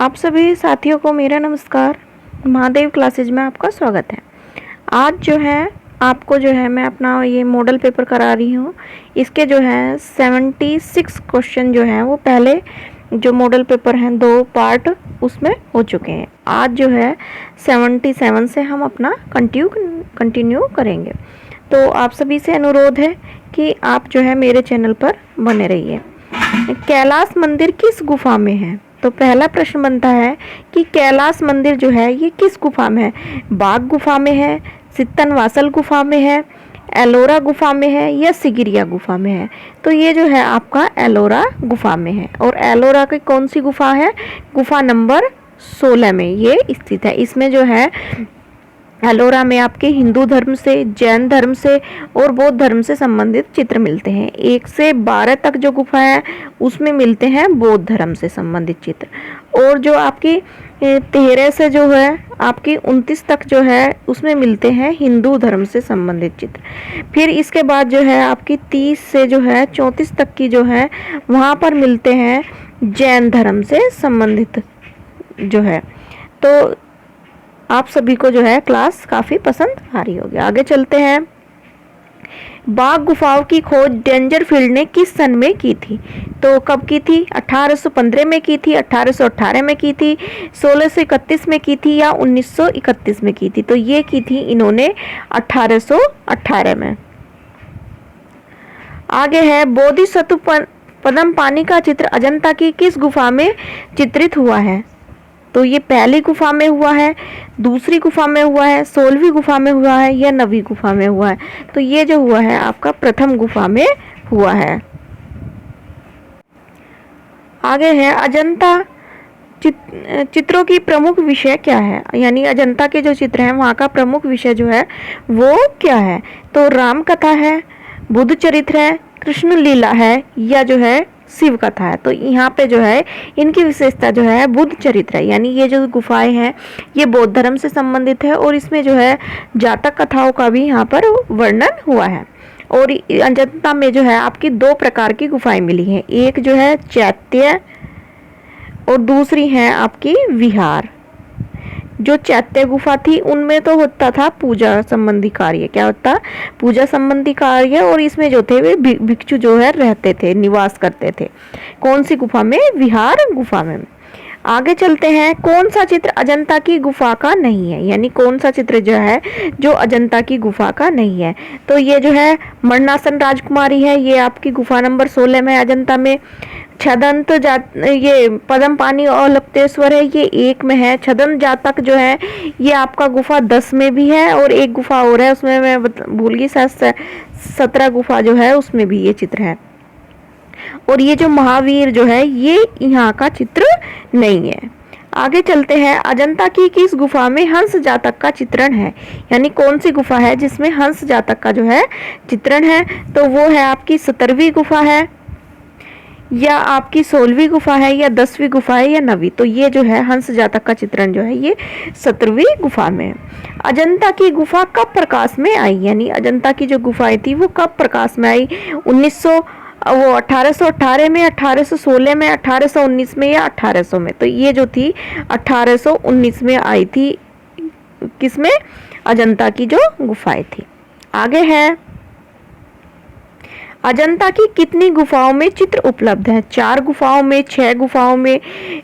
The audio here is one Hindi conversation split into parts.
आप सभी साथियों को मेरा नमस्कार। महादेव क्लासेज में आपका स्वागत है। आज जो है आपको जो है मैं अपना ये मॉडल पेपर करा रही हूँ। इसके जो है 76 क्वेश्चन जो हैं वो पहले जो मॉडल पेपर हैं 2 पार्ट उसमें हो चुके हैं। आज जो है 77 से हम अपना कंटिन्यू करेंगे। तो आप सभी से अनुरोध है कि आप जो है मेरे चैनल पर बने रहिए। कैलाश मंदिर किस गुफा में है? तो पहला प्रश्न बनता है कि कैलाश मंदिर जो है ये किस गुफा में है? बाघ गुफा में है, सित्तनवासल गुफा में है, एलोरा गुफा में है या सिगिरिया गुफा में है? तो ये जो है आपका एलोरा गुफा में है। और एलोरा की कौन सी गुफा है? गुफा नंबर 16 में ये स्थित है। इसमें जो है एलोरा में आपके हिंदू धर्म से, जैन धर्म से और बौद्ध धर्म से संबंधित चित्र मिलते हैं। 1 से 12 तक जो गुफा है उसमें मिलते हैं बौद्ध धर्म से संबंधित चित्र। और जो आपकी 13 से जो है आपकी 29 तक जो है उसमें मिलते हैं हिंदू धर्म से संबंधित चित्र। फिर इसके बाद जो है आपकी 30 से जो है 34 तक की जो है वहाँ पर मिलते हैं जैन धर्म से संबंधित जो है। तो आप सभी को जो है क्लास काफ़ी पसंद आ रही होगी। आगे चलते हैं। बाघ गुफाओं की खोज डेंजरफील्ड ने किस सन में की थी? तो कब की थी? 1815 में की थी, 1818 में की थी, 1631 में की थी या 1931 में की थी? तो ये की थी इन्होंने 1818 में। आगे है बोधिसत्व पद्म पानी का चित्र अजंता की किस गुफा में चित्रित हुआ है? तो ये पहली गुफा में हुआ है, दूसरी गुफा में हुआ है, 16वीं गुफा में हुआ है या 9वीं गुफा में हुआ है? तो ये जो हुआ है आपका प्रथम गुफा में हुआ है। आगे है अजंता चित्रों की प्रमुख विषय क्या है? यानी अजंता के जो चित्र हैं वहाँ का प्रमुख विषय जो है वो क्या है? तो राम कथा है, बुद्ध चरित्र है, कृष्ण लीला है या जो है शिव कथा है? तो यहाँ पे जो है इनकी विशेषता जो है बुद्ध चरित्र है। यानी ये जो गुफाएं हैं ये बौद्ध धर्म से संबंधित है और इसमें जो है जातक कथाओं का भी यहाँ पर वर्णन हुआ है। और अजंता में जो है आपकी 2 प्रकार की गुफाएं मिली हैं। एक जो है चैत्य और दूसरी है आपकी विहार। जो चैत्य गुफा थी उनमें तो होता था पूजा संबंधी कार्य। क्या होता? पूजा संबंधी कार्य। और इसमें जो थे वे भिक्षु जो है रहते थे, निवास करते थे। कौन सी गुफा में? विहार गुफा में। आगे चलते हैं। कौन सा चित्र अजंता की गुफा का नहीं है? यानी कौन सा चित्र जो है जो अजंता की गुफा का नहीं है? तो ये जो है मरणासन राजकुमारी है, ये आपकी गुफा नंबर 16 में अजंता में। छदंत ये पद्म पानी और लप्तेश्वर है, ये 1 में है। छदंत जातक जो है ये आपका गुफा 10 में भी है। और एक गुफा और है उसमें मैं भूल गई, 17 गुफा जो है उसमें भी ये चित्र है। और ये जो महावीर जो है ये यहाँ का चित्र नहीं है। आगे चलते हैं। अजंता की किस गुफा में हंस जातक का चित्रण है? यानी कौन सी गुफा है जिसमें हंस जातक का जो है चित्रण है? तो वो है आपकी 17वीं गुफा है या आपकी 16वीं गुफा है या 10वीं गुफा है या 9वीं? तो ये जो है हंस जातक का चित्रण जो है ये 17वीं गुफा में है। अजंता की गुफा कब प्रकाश में आई? यानी अजंता की जो गुफाएं थी वो कब प्रकाश में आई? 1818 में, 1816 में, 1819 में या 1800 में? तो ये जो थी 1819 में आई थी। किसमें? अजंता की जो गुफाएं थी। आगे है अजंता की कितनी गुफाओं में चित्र उपलब्ध है? 4 गुफाओं में, 6 गुफाओं में,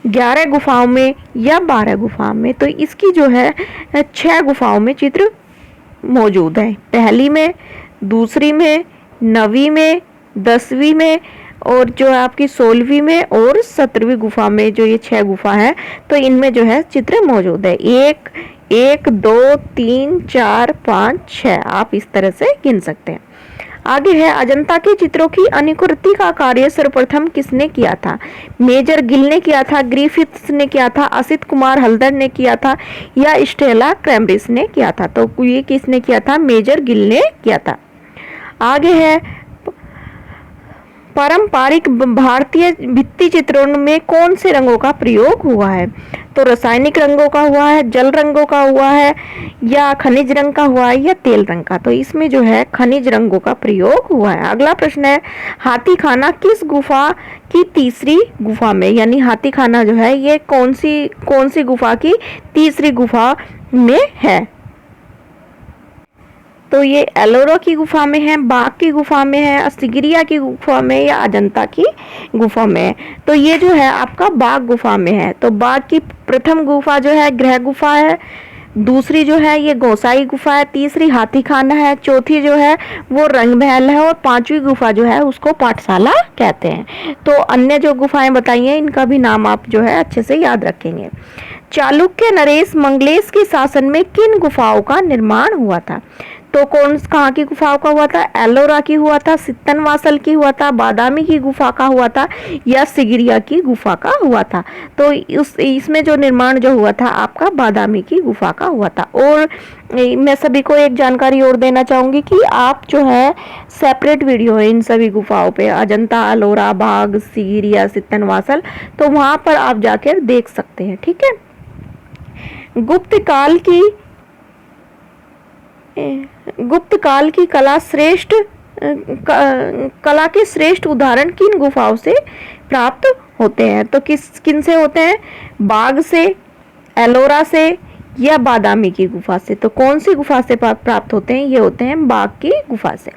11 गुफाओं में या 12 गुफाओं में? तो इसकी जो है 6 गुफाओं में चित्र मौजूद है। पहली में, दूसरी में, 9वीं में, 10वीं में और जो है आपकी 16वीं में और 17वीं गुफा में जो ये 6 गुफा है तो इनमें जो है चित्र मौजूद है। 1, 1, 2, 3, 4, 5, 6 आप इस तरह से गिन सकते हैं। आगे है अजंता के चित्रों की अनुकृति का कार्य सर्वप्रथम किसने किया था? मेजर गिल ने किया था, ग्रिफिथ्स ने किया था, असित कुमार हल्दर ने किया था या स्टेला कैम्ब्रिज ने किया था? तो ये किसने किया था? मेजर गिल ने किया था। आगे है पारंपरिक भारतीय भित्ति चित्रों में कौन से रंगों का प्रयोग हुआ है? तो रासायनिक रंगों का हुआ है, जल रंगों का हुआ है, या खनिज रंग का हुआ है, या तेल रंग का? तो इसमें जो है खनिज रंगों का प्रयोग हुआ है। अगला प्रश्न है, हाथी खाना किस गुफा की तीसरी गुफा में, यानी हाथी खाना जो है ये कौन सी गुफा की तीसरी गुफा में है? तो ये एलोरा की गुफा में है, बाघ की गुफा में है, सिगिरिया की गुफा में, या अजंता की गुफा में है? तो ये जो है आपका बाघ गुफा में है। तो बाघ की प्रथम गुफा जो है ग्रह गुफा है, दूसरी जो है ये गोसाई गुफा है, तीसरी हाथी खाना है, चौथी जो है वो रंग महल है, और पांचवी गुफा जो है उसको पाठशाला कहते हैं। तो अन्य जो गुफाएं बताई हैं इनका भी नाम आप जो है अच्छे से याद रखेंगे। चालुक्य नरेश मंगलेश के शासन में किन गुफाओं का निर्माण हुआ था? तो कहाँ की गुफाओं का हुआ था? एलोरा की हुआ था, सित्तनवासल की हुआ था, बादामी की गुफा का हुआ था, या सिगिरिया की गुफा का हुआ था? तो इसमें जो निर्माण जो हुआ था आपका बादामी की गुफा का हुआ था। और मैं सभी को एक जानकारी और देना चाहूंगी कि आप जो है सेपरेट वीडियो है इन सभी गुफाओं पे, अजंता, एलोरा, बाघ, सिगिरिया, सित्तनवासल, तो वहां पर आप जाकर देख सकते हैं। ठीक है। गुप्त काल की कला के श्रेष्ठ उदाहरण किन गुफाओं से प्राप्त होते हैं? तो किन से होते हैं? बाघ से, एलोरा से, या बादामी की गुफा से? तो कौन सी गुफा से प्राप्त होते हैं? ये होते हैं बाघ की गुफा से।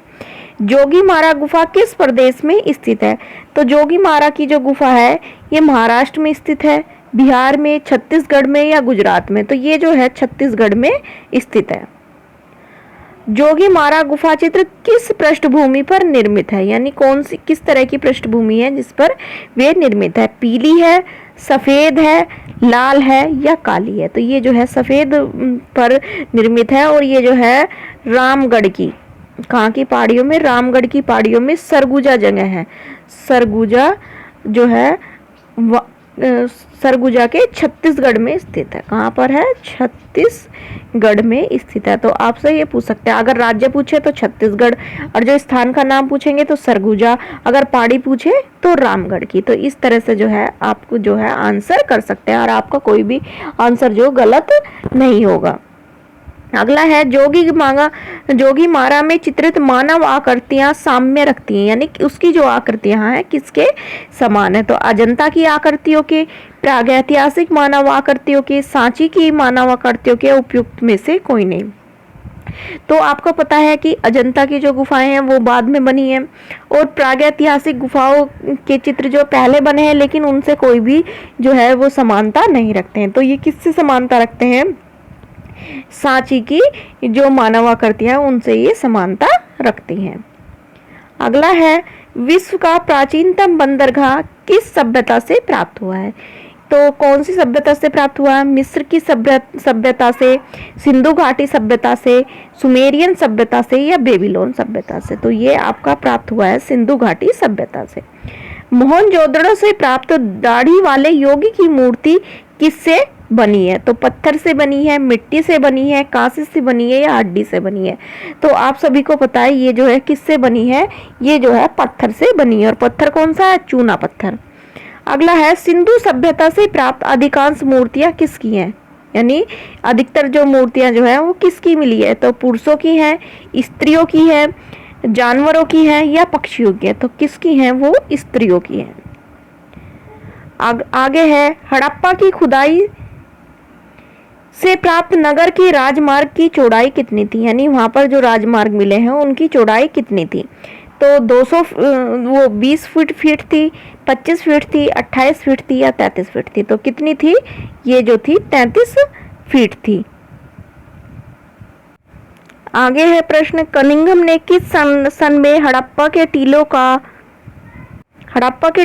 जोगीमारा गुफा किस प्रदेश में स्थित है? तो जोगीमारा की जो गुफा है ये महाराष्ट्र में स्थित है, बिहार में, छत्तीसगढ़ में, या गुजरात में? तो ये जो है छत्तीसगढ़ में स्थित है। जोगीमारा गुफा चित्र किस पृष्ठभूमि पर निर्मित है? यानी किस तरह की पृष्ठभूमि है जिस पर वे निर्मित है? पीली है, सफेद है, लाल है, या काली है? तो ये जो है सफेद पर निर्मित है, और ये जो है रामगढ़ की, कहाँ की पहाड़ियों में? रामगढ़ की पहाड़ियों में सरगुजा जगह है। सरगुजा जो है सरगुजा के छत्तीसगढ़ में स्थित है। कहाँ पर है? छत्तीसगढ़ में स्थित है। तो आपसे ये पूछ सकते हैं, अगर राज्य पूछे तो छत्तीसगढ़, और जो स्थान का नाम पूछेंगे तो सरगुजा, अगर पहाड़ी पूछे तो रामगढ़ की। तो इस तरह से जो है आपको जो है आंसर कर सकते हैं, और आपका कोई भी आंसर जो गलत नहीं होगा। अगला है, जोगीमारा में चित्रित मानव आकृतियां साम्य रखती हैं, यानी उसकी जो आकृतियां हैं किसके समान है? तो अजंता की आकृतियों के, प्रागैतिहासिक मानव आकृतियों के, सांची की मानव आकृतियों के, उपयुक्त में से कोई नहीं। तो आपको पता है कि अजंता की जो गुफाएं हैं वो बाद में बनी हैं, और प्रागैतिहासिक गुफाओं के चित्र जो पहले बने हैं लेकिन उनसे कोई भी जो है वो समानता नहीं रखते हैं। तो ये किससे समानता रखते हैं? सांची की जो मानव आकृतियां उनसे ये समानता रखती हैं। अगला है, विश्व का प्राचीनतम बंदरगाह किस सभ्यता से प्राप्त हुआ है? तो कौन सी सभ्यता से प्राप्त हुआ है? मिस्र की सभ्यता से, सिंधु घाटी सभ्यता से, सुमेरियन सभ्यता से, या बेबीलोन सभ्यता से? तो ये आपका प्राप्त हुआ है सिंधु घाटी सभ्यता से। मोहनजोदड़ो से प्राप्त दाढ़ी वाले योगी की मूर्ति किससे बनी है? तो पत्थर से बनी है, मिट्टी से बनी है, कांसे से बनी है, या हड्डी से बनी है? तो आप सभी को पता है ये जो है किससे बनी है? ये जो है पत्थर से बनी है, और पत्थर कौन सा है? चूना पत्थर। अगला है, सिंधु सभ्यता से प्राप्त अधिकांश मूर्तियां किसकी हैं? यानी अधिकतर जो मूर्तियां जो है वो किसकी मिली है? तो पुरुषों की है, स्त्रियों की है, जानवरों की है, या पक्षियों की है? तो किसकी है? वो स्त्रियों की है। आगे है, हड़प्पा की खुदाई से प्राप्त नगर की राजमार्ग की चौड़ाई कितनी थी? यानी वहां पर जो राजमार्ग मिले हैं उनकी चौड़ाई कितनी थी? तो 20 फीट थी, 25 फीट थी, 28 फीट थी, या 33 फीट थी? तो कितनी थी? ये जो थी 33 फीट थी। आगे है प्रश्न, कनिंघम ने किस सन में हड़प्पा के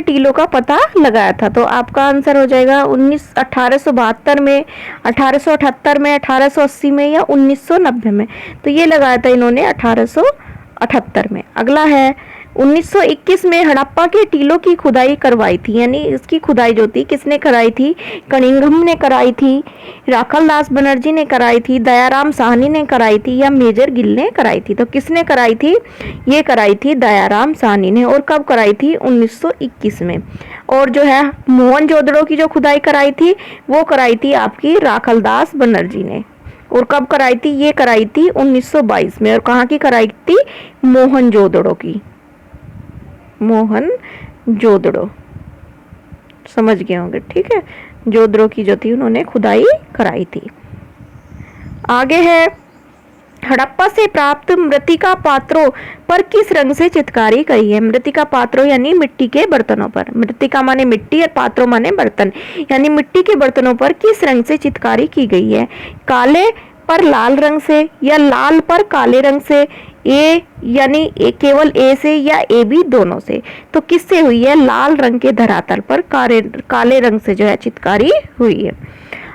टीलों का पता लगाया था? तो आपका आंसर हो जाएगा 1872 में, 1878 में, 1880 में, या 1990 में? तो ये लगाया था इन्होंने 1878 में। अगला है, 1921 में हड़प्पा के टीलों की खुदाई करवाई थी, यानी इसकी खुदाई जो थी किसने कराई थी? कनिंघम ने कराई थी, राखलदास बनर्जी ने कराई थी, दयाराम साहनी ने कराई थी, या मेजर गिल ने कराई थी? तो किसने कराई थी? ये कराई थी दयाराम साहनी ने। और कब कराई थी? 1921 में। और जो है मोहनजोदड़ो की जो खुदाई कराई थी वो कराई थी आपकी राखलदास बनर्जी ने। और कब कराई थी? ये कराई थी 1922 में। और कहाँ की कराई थी? मोहनजोदड़ो की। मोहनजोदड़ो, समझ गए होंगे, ठीक है। जोदड़ो की जो थी उन्होंने खुदाई कराई थी। आगे है, हड़प्पा से प्राप्त मृतिका पात्रों पर किस रंग से चित्रकारी करी है? मृतिका पात्रों यानी मिट्टी के बर्तनों पर। मृतिका माने मिट्टी और पात्रों माने बर्तन, यानी मिट्टी के बर्तनों पर किस रंग से चित्रकारी की गई है? काले पर लाल रंग से, या लाल पर काले रंग से, ए यानी केवल ए से, या ए बी दोनों से? तो किससे हुई है? लाल रंग के धरातल पर काले रंग से जो है चित्रकारी हुई है।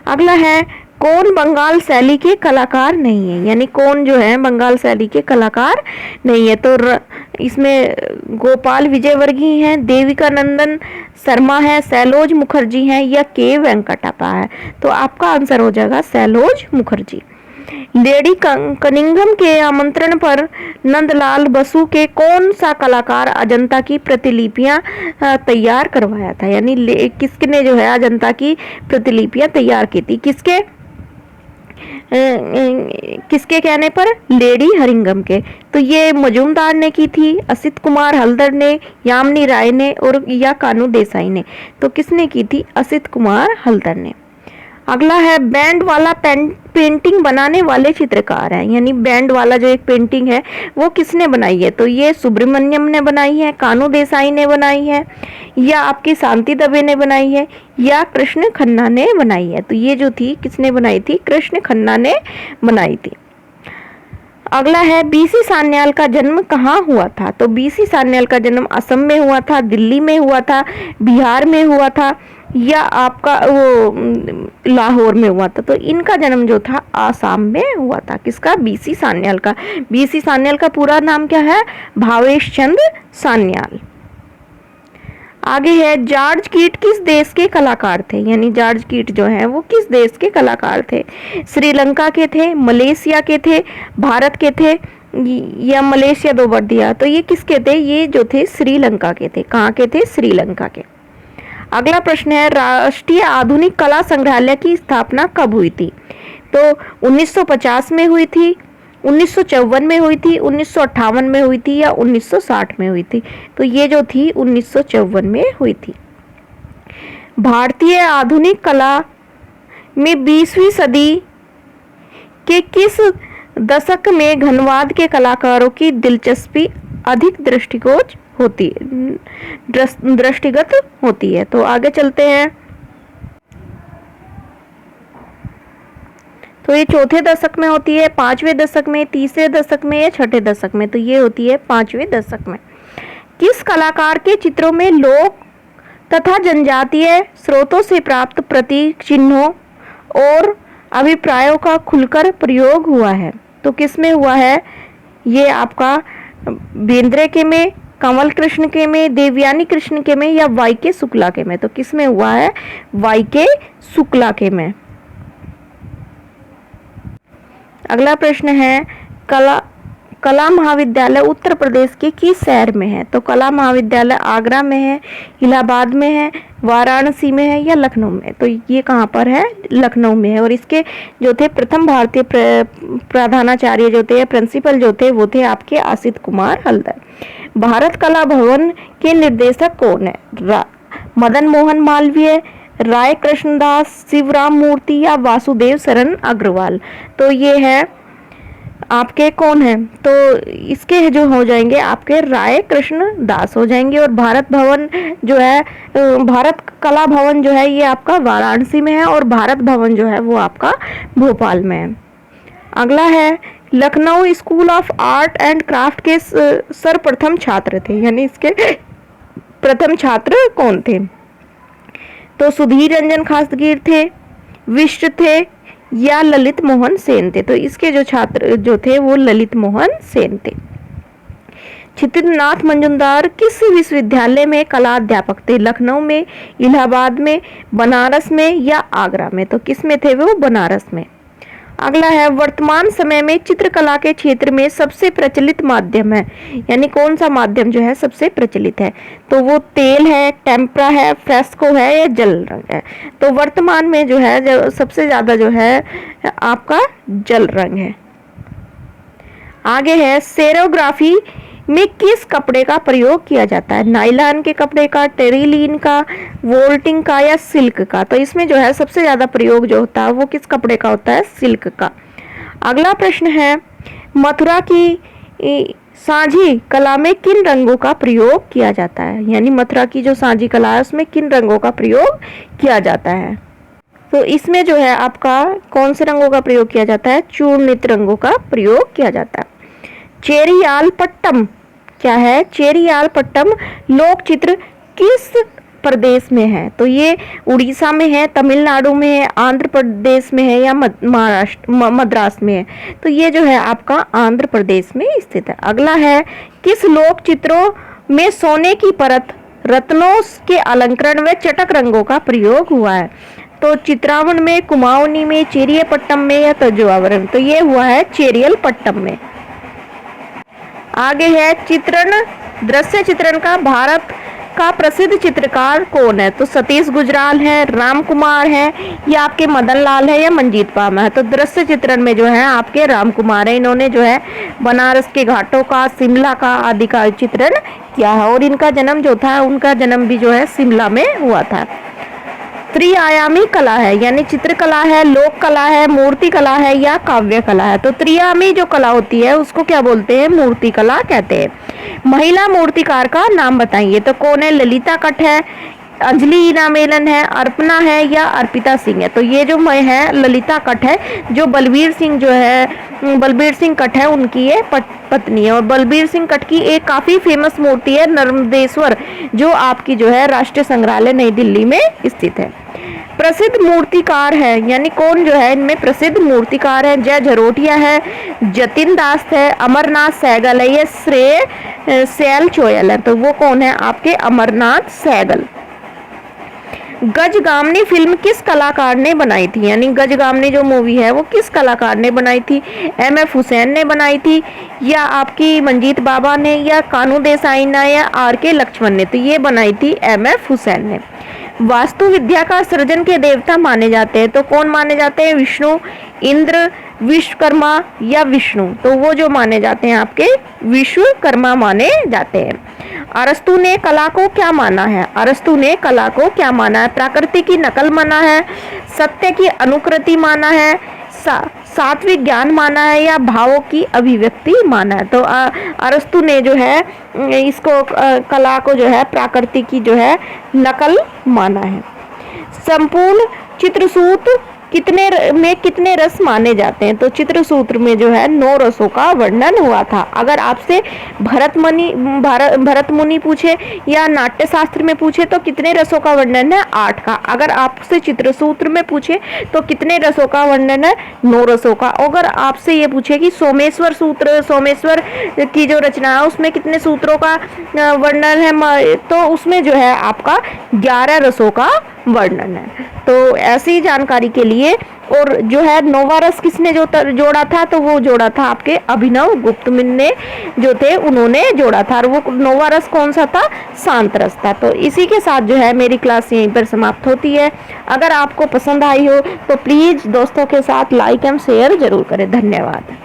अगला है, कौन बंगाल शैली के कलाकार नहीं है? यानी कौन जो है बंगाल शैली के कलाकार नहीं है? तो इसमें गोपाल विजयवर्गीय हैं, देविका नंदन शर्मा है, सैलोज मुखर्जी हैं, या के वेंकटप्पा है? तो आपका आंसर हो जाएगा सैलोज मुखर्जी। लेडी कनिंघम के आमंत्रण पर नंदलाल बसु के कौन सा कलाकार अजंता की प्रतिलिपियां तैयार करवाया था? यानी किसने जो है अजंता की प्रतिलिपियां तैयार की थी? किसके कहने पर? लेडी हरिंगम के। तो ये मजूमदार ने की थी, असित कुमार हल्दर ने, यामिनी राय ने, और या कानू देसाई ने? तो किसने की थी? असित कुमार हल्दर ने। अगला है, बैंड वाला पेंटिंग बनाने वाले चित्रकार हैं, यानी बैंड वाला जो एक पेंटिंग है वो किसने बनाई है? तो ये सुब्रमण्यम ने बनाई है, कानू देसाई ने बनाई है, या आपकी शांति दवे ने बनाई है, या कृष्ण खन्ना ने बनाई है? तो ये जो थी किसने बनाई थी? कृष्ण खन्ना ने बनाई थी। अगला है, बीसी सान्याल का जन्म कहाँ हुआ था? तो बीसी सान्याल का जन्म असम में हुआ था, दिल्ली में हुआ था, बिहार में हुआ था, या आपका वो लाहौर में हुआ था? तो इनका जन्म जो था आसाम में हुआ था। किसका? बीसी सान्याल का। बीसी सान्याल का पूरा नाम क्या है? भावेश चंद्र सान्याल। आगे है, जॉर्ज कीट किस देश के कलाकार थे? यानी जॉर्ज कीट जो है वो किस देश के कलाकार थे? श्रीलंका के थे, मलेशिया के थे, भारत के थे, या मलेशिया दो बार दिया? तो ये किसके थे? ये जो थे श्रीलंका के थे। कहाँ के थे? श्रीलंका के। अगला प्रश्न है, राष्ट्रीय आधुनिक कला संग्रहालय की स्थापना कब हुई थी? तो 1950 में हुई थी, 1954 में हुई थी, 1958 में हुई थी, या 1960 में हुई थी? तो ये जो थी 1954 में हुई थी। भारतीय आधुनिक कला में 20वीं सदी के किस दशक में घनवाद के कलाकारों की दिलचस्पी अधिक दृष्टिगोचर होती है, दृष्टिगत होती है? तो आगे चलते हैं। तो ये चौथे दशक में होती है, पांचवें दशक में, तीसरे दशक में, या छठे दशक में? तो ये होती है पांचवें दशक में। किस कलाकार के चित्रों में लोक तथा जनजातीय स्रोतों से प्राप्त प्रतीक चिन्हों और अभिप्रायों का खुलकर प्रयोग हुआ है? तो किसमें हुआ है? ये आपका बेंद्रे के में, कमल कृष्ण के में, देवयानी कृष्ण के में, या वाई के शुक्ला के में? तो किसमें हुआ है? वाई के शुक्ला के में। अगला प्रश्न है, कला महाविद्यालय उत्तर प्रदेश के किस शहर में है? तो कला महाविद्यालय आगरा में है, इलाहाबाद में है, वाराणसी में है, या लखनऊ में? तो ये कहाँ पर है? लखनऊ में है। और इसके जो थे प्रथम भारतीय प्रधानाचार्य जो थे, प्रिंसिपल जो थे, वो थे आपके असित कुमार हल्दर। भारत कला भवन के निर्देशक कौन है? मदन मोहन मालवीय, राय कृष्णदास, शिवराम मूर्ति, या वासुदेव शरण अग्रवाल? तो ये है आपके कौन है? तो इसके जो हो जाएंगे आपके राय कृष्ण दास हो जाएंगे। और भारत भवन जो है, भारत कला भवन जो है ये आपका वाराणसी में है, और भारत भवन जो है वो आपका भोपाल में है। अगला है, Lucknow school of art and craft के सर्वप्रथम छात्र थे, यानी इसके प्रथम छात्र कौन थे? तो सुधीर रंजन खासगीर थे, विश्व थे, या ललित मोहन सेन थे? तो इसके जो छात्र जो थे वो ललित मोहन सेन थे। क्षितिज मंजूमदार किस विश्वविद्यालय में कला अध्यापक थे? लखनऊ में, इलाहाबाद में, बनारस में या आगरा में? तो किस में थे वो? बनारस में। अगला है, वर्तमान समय में चित्रकला के क्षेत्र में सबसे प्रचलित माध्यम है, यानी कौन सा माध्यम जो है सबसे प्रचलित है? तो वो तेल है, टेम्परा है, फ्रेस्को है या जल रंग है? तो वर्तमान में जो है जो सबसे ज्यादा जो है आपका जल रंग है। आगे है, सेरोग्राफी में किस कपड़े का प्रयोग किया जाता है? नायलॉन के कपड़े का, टेरिलीन का, वोल्टिंग का या सिल्क का? तो इसमें जो है सबसे ज्यादा प्रयोग जो होता है वो किस कपड़े का होता है? सिल्क का। अगला प्रश्न है, मथुरा की सांझी कला में किन रंगों का प्रयोग किया जाता है? यानी मथुरा की जो सांझी कला है उसमें किन रंगों का प्रयोग किया जाता है? तो इसमें जो है आपका कौन से रंगों का प्रयोग किया जाता है? चूर्णित रंगों का प्रयोग किया जाता है। चेरियाल पट्टम क्या है? चेरियाल पट्टम लोक चित्र किस प्रदेश में है? तो ये उड़ीसा में है, तमिलनाडु में है, आंध्र प्रदेश में है या महाराष्ट्र मद्रास में है? तो ये जो है आपका आंध्र प्रदेश में स्थित है। अगला है, किस लोक चित्रों में सोने की परत, रत्नों के अलंकरण व चटक रंगों का प्रयोग हुआ है? तो चित्रावन में, कुमाऊनी में, चेरियापट्टम में या तंजौर? तो ये हुआ है चेरियल पट्टम में। आगे है, चित्रण दृश्य चित्रण का भारत का प्रसिद्ध चित्रकार कौन है? तो सतीश गुजराल है, राम कुमार है या आपके मदन लाल है या मंजीत पामा है? तो दृश्य चित्रण में जो है आपके राम कुमार है। इन्होंने जो है बनारस के घाटों का, शिमला का आदि का चित्रण किया है और इनका जन्म जो था उनका जन्म भी जो है शिमला में हुआ था। त्रिआयामी कला है, यानी चित्रकला है, लोक कला है, मूर्ति कला है या काव्य कला है? तो त्रिआयामी जो कला होती है उसको क्या बोलते हैं? मूर्ति कला कहते हैं। महिला मूर्तिकार का नाम बताइए। तो कौन है? ललिता कठ है, अंजलि इनामेलन है, अर्पणा है या अर्पिता सिंह है? तो ये जो है ललिता कठ है, जो बलबीर सिंह कठ है उनकी ये पत्नी है। और बलबीर सिंह कठ की एक काफी फेमस मूर्ति है नर्मदेश्वर, जो आपकी जो है राष्ट्रीय संग्रहालय नई दिल्ली में स्थित है। प्रसिद्ध मूर्तिकार है, यानी कौन जो है इनमें प्रसिद्ध मूर्तिकार है? जय झरोटिया है, जतिन दास है, अमरनाथ सहगल है या श्रेय सैल चोयल है? तो वो कौन है? आपके अमरनाथ सहगल। गजगामनी फिल्म किस कलाकार ने बनाई थी? यानी गजगामनी जो मूवी है वो किस कलाकार ने बनाई थी? एम.एफ. हुसैन ने बनाई थी या आपकी मंजीत बाबा ने या कानू देसाई ने या आर.के. लक्ष्मण ने? तो ये बनाई थी एम.एफ. हुसैन ने। वास्तु विद्या का सृजन के देवता माने जाते हैं, तो कौन माने जाते हैं? विष्णु, इंद्र, विश्वकर्मा या विष्णु? तो वो जो माने जाते हैं आपके विश्वकर्मा माने जाते हैं। अरस्तु ने कला को क्या माना है? अरस्तु ने कला को क्या माना है? प्रकृति की नकल माना है, सत्य की अनुकृति माना है, सात्विक ज्ञान माना है या भावों की अभिव्यक्ति माना है? तो अरस्तु ने जो है इसको कला को जो है प्रकृति की जो है नकल माना है। संपूर्ण चित्रसूत्र कितने रस माने जाते हैं? तो चित्रसूत्र में जो है 9 रसों का वर्णन हुआ था। अगर आपसे भरत मुनि पूछे या नाट्य शास्त्र में पूछे तो कितने रसों का वर्णन है? 8 का। अगर आपसे चित्रसूत्र में पूछे तो कितने रसों का वर्णन है? 9 रसों का। अगर आपसे ये पूछे कि सोमेश्वर की जो रचना है उसमें कितने सूत्रों का वर्णन है, तो उसमें जो है आपका 11 रसों का वर्णन है। तो ऐसी जानकारी के लिए, और जो है नौवा रस किसने जोड़ा था? तो वो जोड़ा था आपके अभिनव गुप्त ने जो थे उन्होंने जोड़ा था। और वो नौवा रस कौन सा था? शांत रस था। तो इसी के साथ जो है मेरी क्लास यहीं पर समाप्त होती है। अगर आपको पसंद आई हो तो प्लीज़ दोस्तों के साथ लाइक एंड शेयर जरूर करें। धन्यवाद।